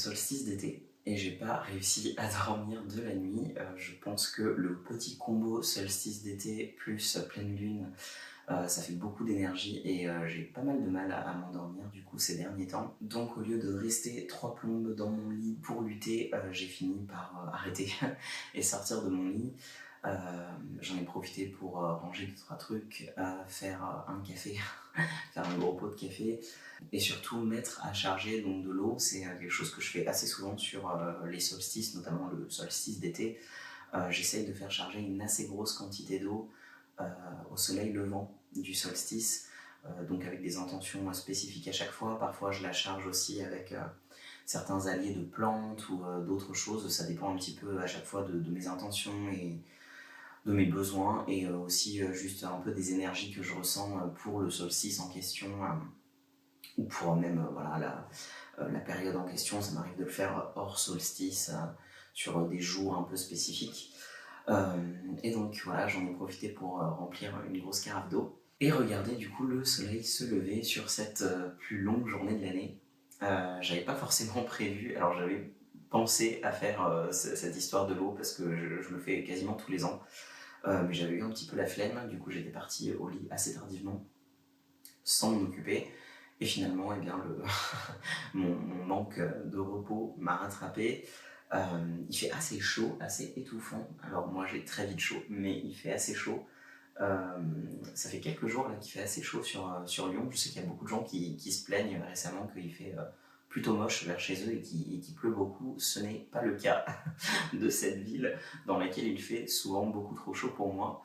solstice d'été et j'ai pas réussi à dormir de la nuit. Je pense que le petit combo solstice d'été plus pleine lune, ça fait beaucoup d'énergie et j'ai pas mal de mal à m'endormir du coup ces derniers temps. Donc au lieu de rester 3 plombes dans mon lit pour lutter, j'ai fini par arrêter et sortir de mon lit. J'en ai profité pour ranger 2-3 trucs, faire un café, faire un gros pot de café et surtout mettre à charger donc de l'eau. C'est quelque chose que je fais assez souvent sur les solstices, notamment le solstice d'été. J'essaye de faire charger une assez grosse quantité d'eau au soleil levant du solstice, donc avec des intentions spécifiques à chaque fois. Parfois je la charge aussi avec certains alliés de plantes ou d'autres choses, ça dépend un petit peu à chaque fois de mes intentions et de mes besoins et aussi juste un peu des énergies que je ressens pour le solstice en question ou pour même voilà, la période en question. Ça m'arrive de le faire hors solstice sur des jours un peu spécifiques. Et donc voilà, j'en ai profité pour remplir une grosse carafe d'eau et regarder du coup le soleil se lever sur cette plus longue journée de l'année. J'avais pas forcément prévu, alors j'avais pensé à faire cette histoire de l'eau parce que je le fais quasiment tous les ans. Mais j'avais eu un petit peu la flemme, du coup j'étais parti au lit assez tardivement, sans m'en occuper. Et finalement, eh bien, mon manque de repos m'a rattrapé. Il fait assez chaud, assez étouffant. Alors moi j'ai très vite chaud, mais il fait assez chaud. Ça fait quelques jours là qu'il fait assez chaud sur Lyon. Je sais qu'il y a beaucoup de gens qui se plaignent récemment qu'il fait plutôt moche vers chez eux et qu'il pleut beaucoup. Ce n'est pas le cas de cette ville dans laquelle il fait souvent beaucoup trop chaud pour moi.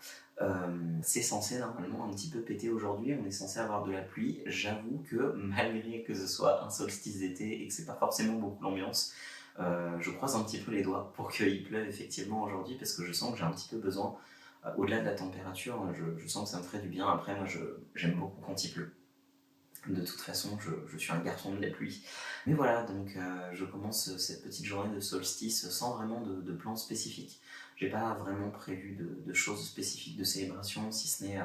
C'est censé normalement un petit peu péter aujourd'hui, on est censé avoir de la pluie. J'avoue que malgré que ce soit un solstice d'été et que c'est pas forcément beaucoup l'ambiance, je croise un petit peu les doigts pour qu'il pleuve effectivement aujourd'hui parce que je sens que j'ai un petit peu besoin. Au-delà de la température, je sens que ça me ferait du bien. Après, moi j'aime beaucoup quand il pleut. De toute façon, je suis un garçon de la pluie. Mais voilà, donc je commence cette petite journée de solstice sans vraiment de plan spécifique. J'ai pas vraiment prévu de choses spécifiques de célébration, si ce n'est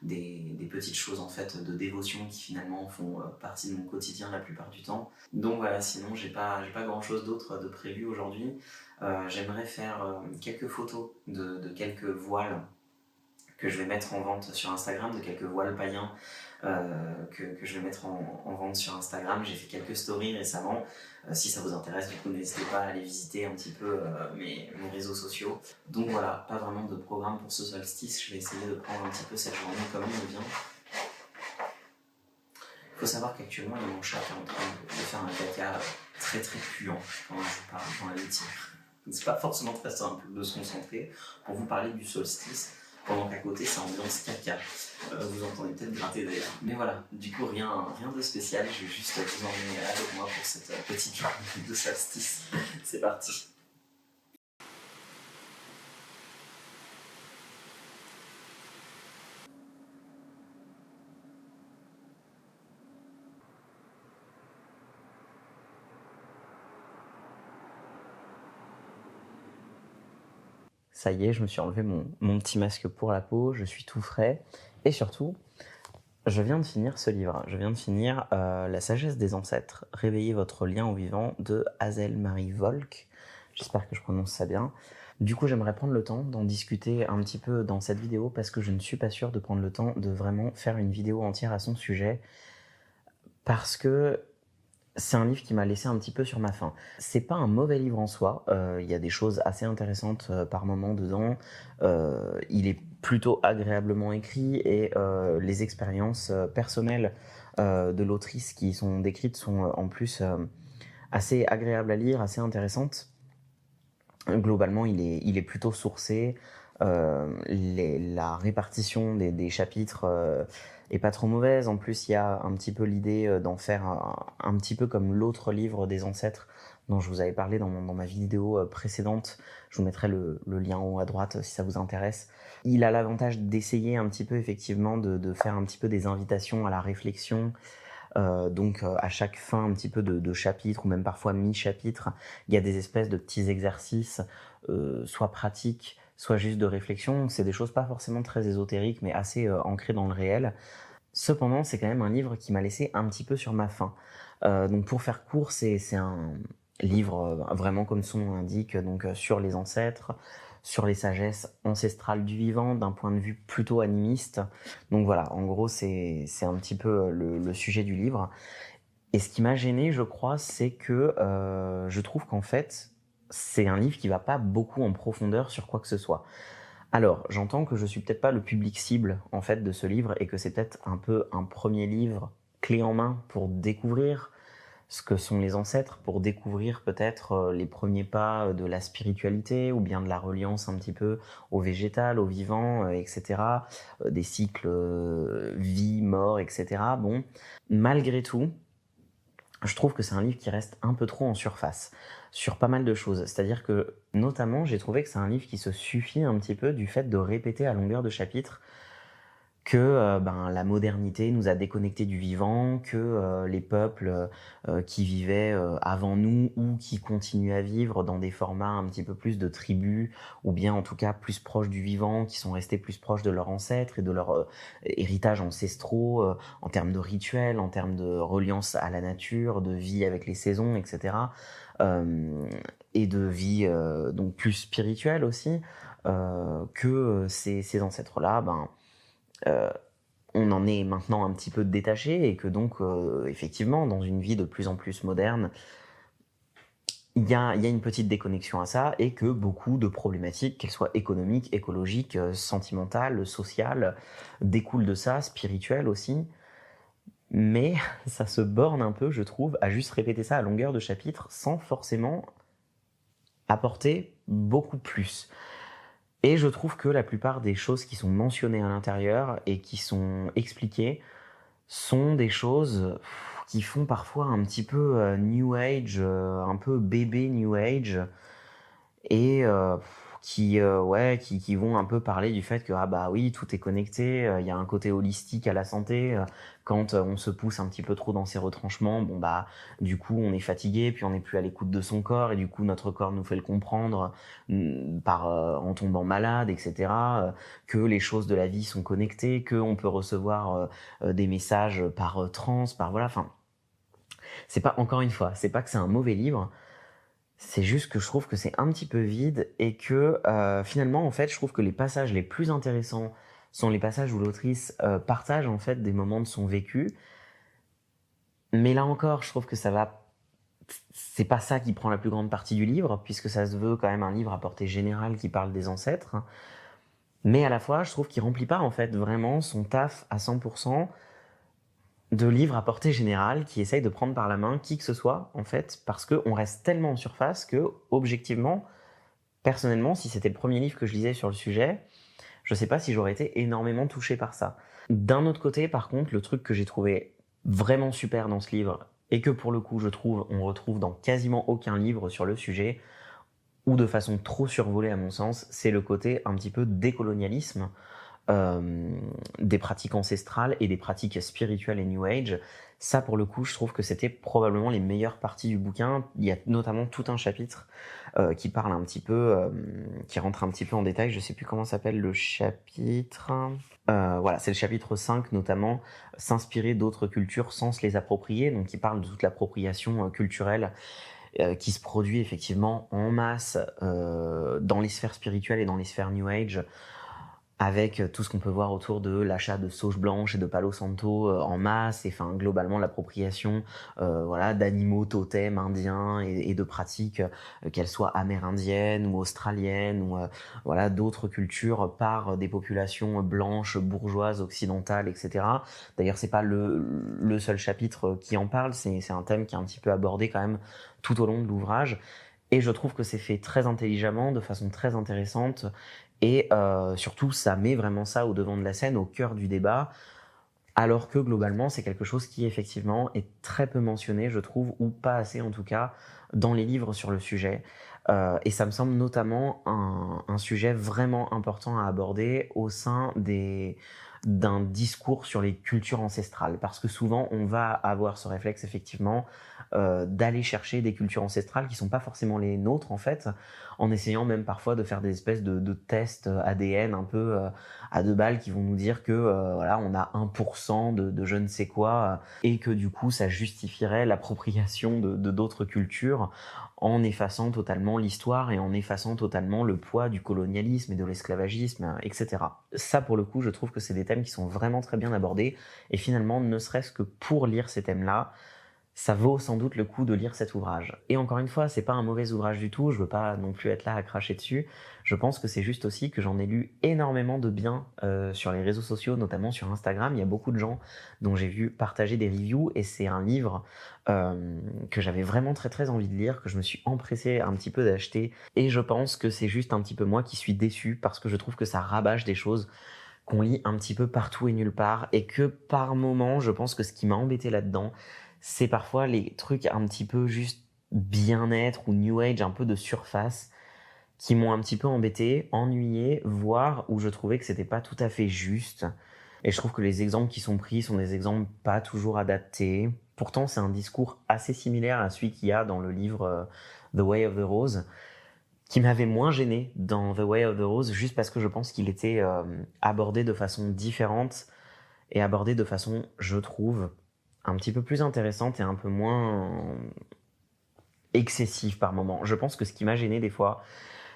des petites choses en fait de dévotion qui finalement font partie de mon quotidien la plupart du temps. Donc voilà, sinon j'ai pas grand chose d'autre de prévu aujourd'hui. J'aimerais faire quelques photos de quelques voiles que je vais mettre en vente sur Instagram, de quelques voiles païens que je vais mettre en vente sur Instagram. J'ai fait quelques stories récemment. Si ça vous intéresse, du coup, n'hésitez pas à aller visiter un petit peu mes réseaux sociaux. Donc voilà, pas vraiment de programme pour ce solstice. Je vais essayer de prendre un petit peu cette journée comme elle me vient. Il faut savoir qu'actuellement, il y a mon chat qui est en train de faire un caca très très puant quand je parle dans la litière. C'est pas forcément très simple de se concentrer pour vous parler du solstice pendant qu'à côté c'est ambiance caca. Vous entendez peut-être gratter d'ailleurs. Mais voilà, du coup rien de spécial, je vais juste vous emmener avec moi pour cette petite journée de solstice. C'est parti. Ça y est, je me suis enlevé mon petit masque pour la peau, je suis tout frais. Et surtout, je viens de finir ce livre. Je viens de finir La sagesse des ancêtres, réveillez votre lien au vivant de Hazel Marie Volk. J'espère que je prononce ça bien. Du coup, j'aimerais prendre le temps d'en discuter un petit peu dans cette vidéo parce que je ne suis pas sûr de prendre le temps de vraiment faire une vidéo entière à son sujet parce que c'est un livre qui m'a laissé un petit peu sur ma faim. C'est pas un mauvais livre en soi, il y a des choses assez intéressantes par moments dedans, il est plutôt agréablement écrit et les expériences personnelles de l'autrice qui sont décrites sont en plus assez agréables à lire, assez intéressantes. Globalement, il est plutôt sourcé, la répartition des chapitres est pas trop mauvaise. En plus, il y a un petit peu l'idée d'en faire un petit peu comme l'autre livre des ancêtres dont je vous avais parlé dans ma vidéo précédente. Je vous mettrai le lien en haut à droite si ça vous intéresse. Il a l'avantage d'essayer un petit peu effectivement de faire un petit peu des invitations à la réflexion. Donc à chaque fin un petit peu de chapitre ou même parfois mi-chapitre, il y a des espèces de petits exercices, soit pratiques, soit juste de réflexion. C'est des choses pas forcément très ésotériques mais assez ancrées dans le réel. Cependant, c'est quand même un livre qui m'a laissé un petit peu sur ma faim. Donc pour faire court, c'est livre vraiment comme son nom l'indique, donc sur les ancêtres, sur les sagesses ancestrales du vivant, d'un point de vue plutôt animiste. Donc voilà, en gros, c'est un petit peu le sujet du livre. Et ce qui m'a gêné, je crois, c'est que je trouve qu'en fait, c'est un livre qui va pas beaucoup en profondeur sur quoi que ce soit. Alors, j'entends que je suis peut-être pas le public cible en fait de ce livre et que c'est peut-être un peu un premier livre clé en main pour découvrir ce que sont les ancêtres, pour découvrir peut-être les premiers pas de la spiritualité ou bien de la reliance un petit peu au végétal, au vivant, etc. Des cycles vie, mort, etc. Bon, malgré tout, je trouve que c'est un livre qui reste un peu trop en surface sur pas mal de choses. C'est-à-dire que, notamment, j'ai trouvé que c'est un livre qui se suffit un petit peu du fait de répéter à longueur de chapitre que la modernité nous a déconnectés du vivant, que les peuples qui vivaient avant nous ou qui continuent à vivre dans des formats un petit peu plus de tribus, ou bien en tout cas plus proches du vivant, qui sont restés plus proches de leurs ancêtres et de leur héritage ancestraux, en termes de rituels, en termes de reliance à la nature, de vie avec les saisons, etc. Euh, et de vie donc plus spirituelle aussi, que ces ancêtres-là, euh, on en est maintenant un petit peu détaché et que donc, effectivement, dans une vie de plus en plus moderne, il y a une petite déconnexion à ça et que beaucoup de problématiques, qu'elles soient économiques, écologiques, sentimentales, sociales, découlent de ça, spirituelles aussi. Mais ça se borne un peu, je trouve, à juste répéter ça à longueur de chapitre sans forcément apporter beaucoup plus. Et je trouve que la plupart des choses qui sont mentionnées à l'intérieur et qui sont expliquées sont des choses qui font parfois un petit peu New Age, un peu bébé New Age, et qui vont un peu parler du fait que ah bah oui, tout est connecté, il y a un côté holistique à la santé. Quand on se pousse un petit peu trop dans ses retranchements, bon bah du coup on est fatigué, puis on n'est plus à l'écoute de son corps, et du coup notre corps nous fait le comprendre en tombant malade, etc. Que les choses de la vie sont connectées, que on peut recevoir des messages par trans, par voilà, enfin c'est pas, encore une fois, c'est pas que c'est un mauvais livre, c'est juste que je trouve que c'est un petit peu vide et que finalement, en fait, je trouve que les passages les plus intéressants sont les passages où l'autrice partage en fait des moments de son vécu. Mais là encore, je trouve que ça va. C'est pas ça qui prend la plus grande partie du livre, puisque ça se veut quand même un livre à portée générale qui parle des ancêtres. Mais à la fois, je trouve qu'il remplit pas en fait vraiment son taf à 100% de livres à portée générale qui essayent de prendre par la main qui que ce soit, en fait, parce qu'on reste tellement en surface que, objectivement, personnellement, si c'était le premier livre que je lisais sur le sujet, je sais pas si j'aurais été énormément touché par ça. D'un autre côté, par contre, le truc que j'ai trouvé vraiment super dans ce livre, et que pour le coup, je trouve, on retrouve dans quasiment aucun livre sur le sujet, ou de façon trop survolée à mon sens, c'est le côté un petit peu décolonialisme des pratiques ancestrales et des pratiques spirituelles et New Age. Ça, pour le coup, je trouve que c'était probablement les meilleures parties du bouquin. Il y a notamment tout un chapitre qui parle un petit peu, qui rentre un petit peu en détail. Je sais plus comment s'appelle le chapitre. Voilà, c'est le chapitre 5 notamment, s'inspirer d'autres cultures sans se les approprier. Donc, il parle de toute l'appropriation culturelle qui se produit effectivement en masse dans les sphères spirituelles et dans les sphères New Age, avec tout ce qu'on peut voir autour de l'achat de sauge blanche et de palo santo en masse, et enfin globalement l'appropriation voilà, d'animaux totems indiens et de pratiques qu'elles soient amérindiennes ou australiennes ou voilà, d'autres cultures par des populations blanches, bourgeoises, occidentales, etc. D'ailleurs, c'est pas le seul chapitre qui en parle, c'est un thème qui est un petit peu abordé quand même tout au long de l'ouvrage. Et je trouve que c'est fait très intelligemment, de façon très intéressante, et surtout, ça met vraiment ça au devant de la scène, au cœur du débat, alors que globalement, c'est quelque chose qui effectivement est très peu mentionné, je trouve, ou pas assez en tout cas, dans les livres sur le sujet. Et ça me semble notamment un sujet vraiment important à aborder au sein d'un discours sur les cultures ancestrales. Parce que souvent, on va avoir ce réflexe, effectivement, d'aller chercher des cultures ancestrales qui sont pas forcément les nôtres, en fait, en essayant même parfois de faire des espèces de tests ADN un peu à deux balles qui vont nous dire que voilà, on a 1% de je ne sais quoi, et que du coup, ça justifierait l'appropriation de d'autres cultures en effaçant totalement l'histoire et en effaçant totalement le poids du colonialisme et de l'esclavagisme, etc. Ça, pour le coup, je trouve que c'est des thèmes qui sont vraiment très bien abordés, et finalement, ne serait-ce que pour lire ces thèmes-là, ça vaut sans doute le coup de lire cet ouvrage. Et encore une fois, c'est pas un mauvais ouvrage du tout, je veux pas non plus être là à cracher dessus. Je pense que c'est juste aussi que j'en ai lu énormément de bien sur les réseaux sociaux, notamment sur Instagram. Il y a beaucoup de gens dont j'ai vu partager des reviews, et c'est un livre que j'avais vraiment très très envie de lire, que je me suis empressé un petit peu d'acheter. Et je pense que c'est juste un petit peu moi qui suis déçu, parce que je trouve que ça rabâche des choses qu'on lit un petit peu partout et nulle part, et que par moment, je pense que ce qui m'a embêté là-dedans, c'est parfois les trucs un petit peu juste bien-être ou new age, un peu de surface, qui m'ont un petit peu embêté, ennuyé, voire où je trouvais que c'était pas tout à fait juste. Et je trouve que les exemples qui sont pris sont des exemples pas toujours adaptés. Pourtant, c'est un discours assez similaire à celui qu'il y a dans le livre The Way of the Rose, qui m'avait moins gêné dans The Way of the Rose, juste parce que je pense qu'il était abordé de façon différente et abordé de façon, je trouve, un petit peu plus intéressante et un peu moins excessive par moment. Je pense que ce qui m'a gêné des fois,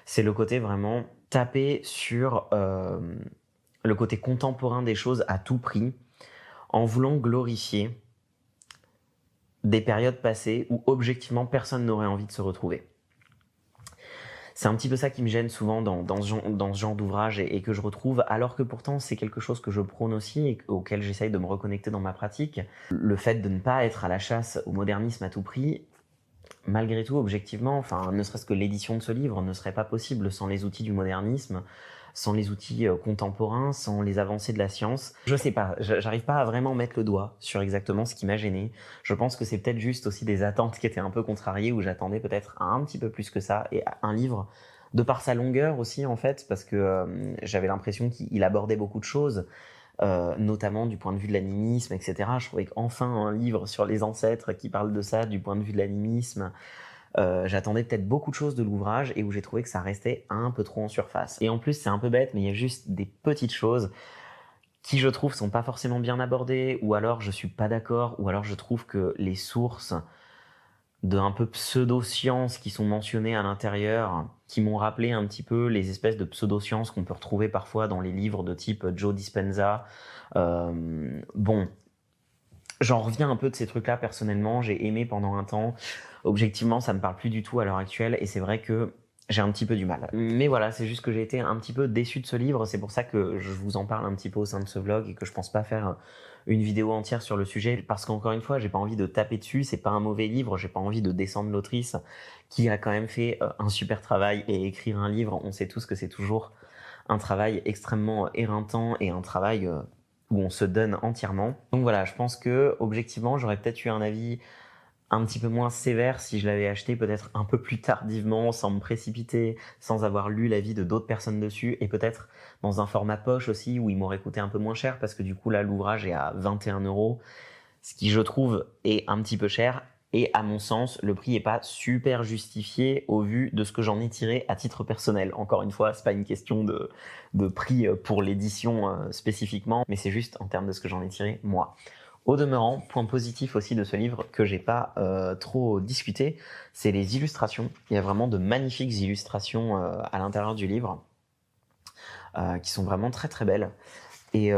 c'est le côté vraiment taper sur le côté contemporain des choses à tout prix, en voulant glorifier des périodes passées où objectivement personne n'aurait envie de se retrouver. C'est un petit peu ça qui me gêne souvent dans ce genre d'ouvrage, et que je retrouve, alors que pourtant c'est quelque chose que je prône aussi et auquel j'essaye de me reconnecter dans ma pratique. Le fait de ne pas être à la chasse au modernisme à tout prix, malgré tout, objectivement, enfin, ne serait-ce que l'édition de ce livre ne serait pas possible sans les outils du modernisme, sans les outils contemporains, sans les avancées de la science. Je sais pas, j'arrive pas à vraiment mettre le doigt sur exactement ce qui m'a gêné. Je pense que c'est peut-être juste aussi des attentes qui étaient un peu contrariées, où j'attendais peut-être un petit peu plus que ça, et un livre de par sa longueur aussi, en fait, parce que j'avais l'impression qu'il abordait beaucoup de choses, notamment du point de vue de l'animisme, etc. Je trouvais qu'enfin un livre sur les ancêtres qui parle de ça du point de vue de l'animisme, j'attendais peut-être beaucoup de choses de l'ouvrage, et où j'ai trouvé que ça restait un peu trop en surface. Et en plus, c'est un peu bête, mais il y a juste des petites choses qui, je trouve, sont pas forcément bien abordées, ou alors je suis pas d'accord, ou alors je trouve que les sources de un peu pseudo-sciences qui sont mentionnées à l'intérieur, qui m'ont rappelé un petit peu les espèces de pseudo-sciences qu'on peut retrouver parfois dans les livres de type Joe Dispenza. Bon, j'en reviens un peu de ces trucs-là personnellement, j'ai aimé pendant un temps. Objectivement, ça me parle plus du tout à l'heure actuelle, et c'est vrai que j'ai un petit peu du mal. Mais voilà, c'est juste que j'ai été un petit peu déçu de ce livre, c'est pour ça que je vous en parle un petit peu au sein de ce vlog, et que je pense pas faire une vidéo entière sur le sujet, parce qu'encore une fois, j'ai pas envie de taper dessus, c'est pas un mauvais livre, j'ai pas envie de descendre l'autrice, qui a quand même fait un super travail, et écrire un livre, on sait tous que c'est toujours un travail extrêmement éreintant, et un travail où on se donne entièrement. Donc voilà, je pense que objectivement, j'aurais peut-être eu un avis un petit peu moins sévère si je l'avais acheté peut-être un peu plus tardivement, sans me précipiter, sans avoir lu l'avis de d'autres personnes dessus, et peut-être dans un format poche aussi, où il m'aurait coûté un peu moins cher, parce que du coup là l'ouvrage est à 21 €, ce qui, je trouve, est un petit peu cher, et à mon sens le prix est pas super justifié au vu de ce que j'en ai tiré à titre personnel. Encore une fois, c'est pas une question de prix pour l'édition spécifiquement, mais c'est juste en termes de ce que j'en ai tiré moi. Au demeurant, point positif aussi de ce livre que j'ai pas trop discuté, c'est les illustrations. Il y a vraiment de magnifiques illustrations à l'intérieur du livre, qui sont vraiment très très belles. Et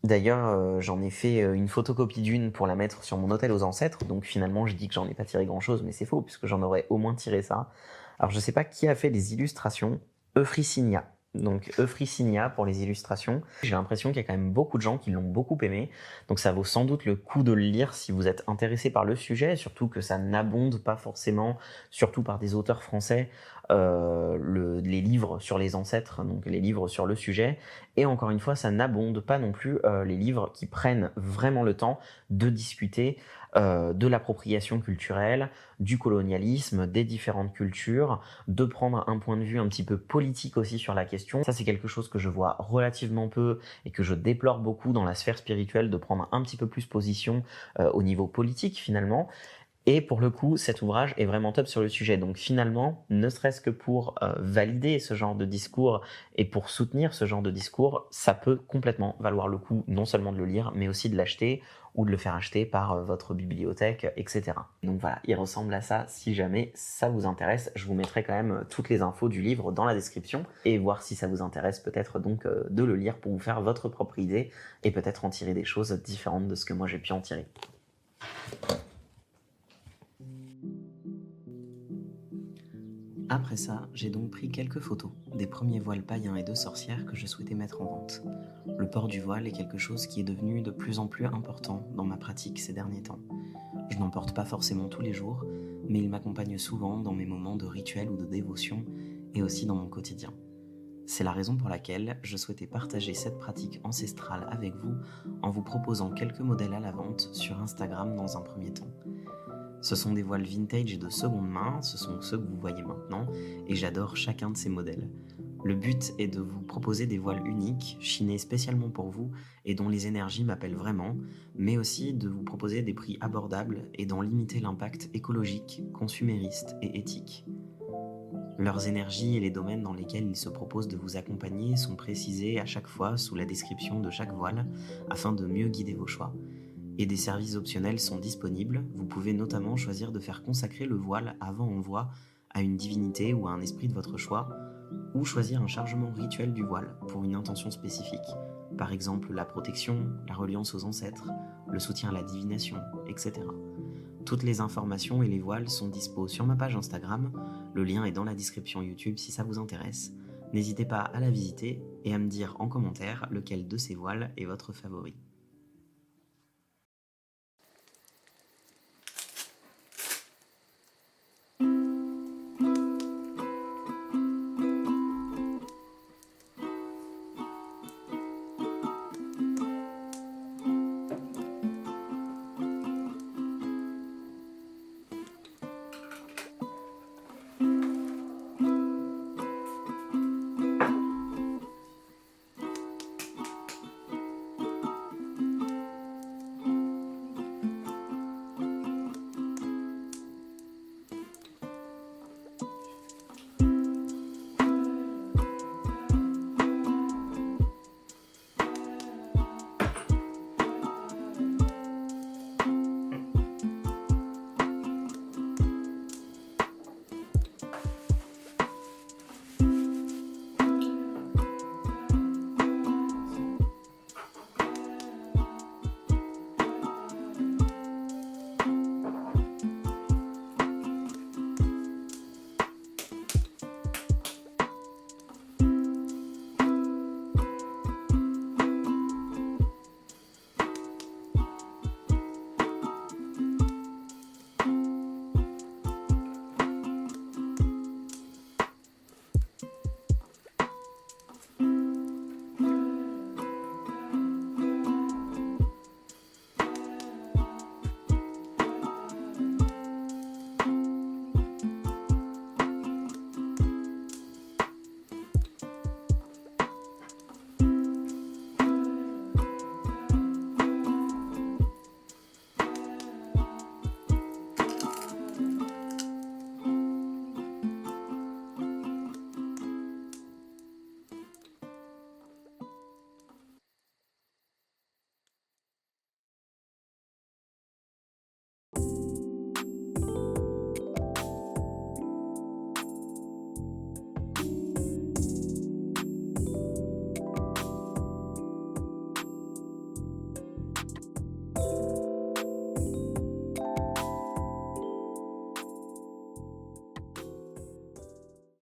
d'ailleurs, j'en ai fait une photocopie d'une pour la mettre sur mon hôtel aux ancêtres, donc finalement je dis que j'en ai pas tiré grand chose, mais c'est faux, puisque j'en aurais au moins tiré ça. Alors je sais pas qui a fait les illustrations, Euphricinia. Donc Euphricinia pour les illustrations. J'ai l'impression qu'il y a quand même beaucoup de gens qui l'ont beaucoup aimé, donc ça vaut sans doute le coup de le lire si vous êtes intéressé par le sujet, surtout que ça n'abonde pas forcément, surtout par des auteurs français, les livres sur les ancêtres, donc les livres sur le sujet. Et encore une fois, ça n'abonde pas non plus les livres qui prennent vraiment le temps de discuter de l'appropriation culturelle, du colonialisme, des différentes cultures, de prendre un point de vue un petit peu politique aussi sur la question. Ça, c'est quelque chose que je vois relativement peu et que je déplore beaucoup dans la sphère spirituelle, de prendre un petit peu plus position au niveau politique finalement. Et pour le coup, cet ouvrage est vraiment top sur le sujet. Donc finalement, ne serait-ce que pour valider ce genre de discours et pour soutenir ce genre de discours, ça peut complètement valoir le coup non seulement de le lire, mais aussi de l'acheter ou de le faire acheter par votre bibliothèque, etc. Donc voilà, il ressemble à ça. Si jamais ça vous intéresse, je vous mettrai quand même toutes les infos du livre dans la description et voir si ça vous intéresse peut-être donc de le lire pour vous faire votre propre idée et peut-être en tirer des choses différentes de ce que moi j'ai pu en tirer. Après ça, j'ai donc pris quelques photos des premiers voiles païens et de sorcières que je souhaitais mettre en vente. Le port du voile est quelque chose qui est devenu de plus en plus important dans ma pratique ces derniers temps. Je n'en porte pas forcément tous les jours, mais il m'accompagne souvent dans mes moments de rituel ou de dévotion et aussi dans mon quotidien. C'est la raison pour laquelle je souhaitais partager cette pratique ancestrale avec vous en vous proposant quelques modèles à la vente sur Instagram dans un premier temps. Ce sont des voiles vintage et de seconde main, ce sont ceux que vous voyez maintenant, et j'adore chacun de ces modèles. Le but est de vous proposer des voiles uniques, chinés spécialement pour vous, et dont les énergies m'appellent vraiment, mais aussi de vous proposer des prix abordables et d'en limiter l'impact écologique, consumériste et éthique. Leurs énergies et les domaines dans lesquels ils se proposent de vous accompagner sont précisés à chaque fois sous la description de chaque voile, afin de mieux guider vos choix. Et des services optionnels sont disponibles. Vous pouvez notamment choisir de faire consacrer le voile avant envoi à une divinité ou à un esprit de votre choix, ou choisir un chargement rituel du voile pour une intention spécifique, par exemple la protection, la reliance aux ancêtres, le soutien à la divination, etc. Toutes les informations et les voiles sont dispo sur ma page Instagram, le lien est dans la description YouTube si ça vous intéresse. N'hésitez pas à la visiter et à me dire en commentaire lequel de ces voiles est votre favori.